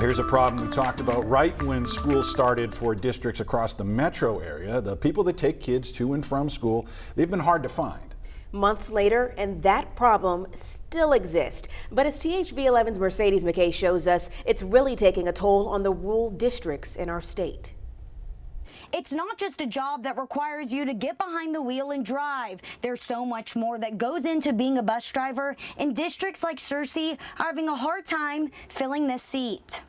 Here's a problem we talked about right when school started for districts across the metro area. The people that take kids to and from school, they've been hard to find. Months later, and that problem still exists. But as THV11's Mercedes McKay shows us, it's really taking a toll on the rural districts in our state. It's not just a job that requires you to get behind the wheel and drive. There's so much more that goes into being a bus driver, and districts like Searcy are having a hard time filling this seat.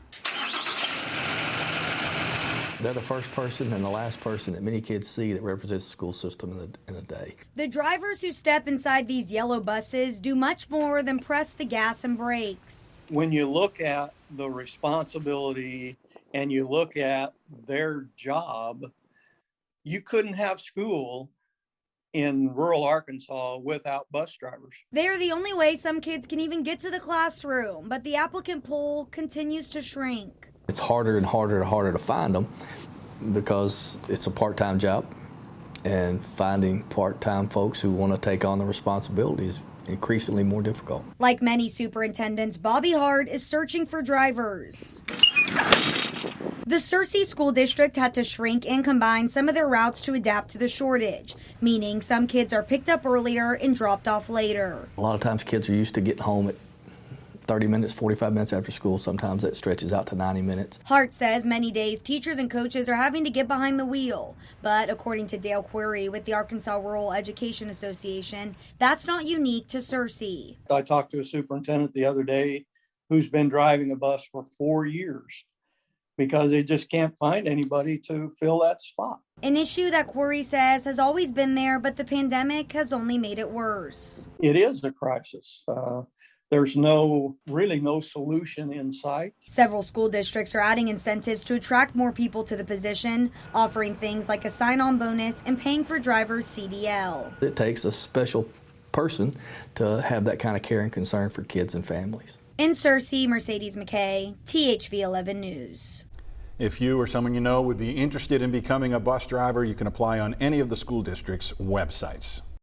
They're the first person and the last person that many kids see that represents the school system in a day. The drivers who step inside these yellow buses do much more than press the gas and brakes. When you look at the responsibility and you look at their job, you couldn't have school in rural Arkansas without bus drivers. They are the only way some kids can even get to the classroom, but the applicant pool continues to shrink. It's harder and harder to find them because it's a part-time job, and finding part-time folks who want to take on the responsibility is increasingly more difficult. Like many superintendents, Bobby Hart is searching for drivers. The Searcy School District had to shrink and combine some of their routes to adapt to the shortage, meaning some kids are picked up earlier and dropped off later. A lot of times kids are used to getting home at 30 minutes, 45 minutes after school. Sometimes that stretches out to 90 minutes. Hart says many days teachers and coaches are having to get behind the wheel. But according to Dale Query with the Arkansas Rural Education Association, that's not unique to Searcy. I talked to a superintendent the other day who's been driving a bus for 4 years because they just can't find anybody to fill that spot. An issue that Query says has always been there, but the pandemic has only made it worse. It is a crisis. There's really no solution in sight. Several school districts are adding incentives to attract more people to the position, offering things like a sign-on bonus and paying for drivers' CDL. It takes a special person to have that kind of care and concern for kids and families. In Searcy, Mercedes McKay, THV11 News. If you or someone you know would be interested in becoming a bus driver, you can apply on any of the school district's websites.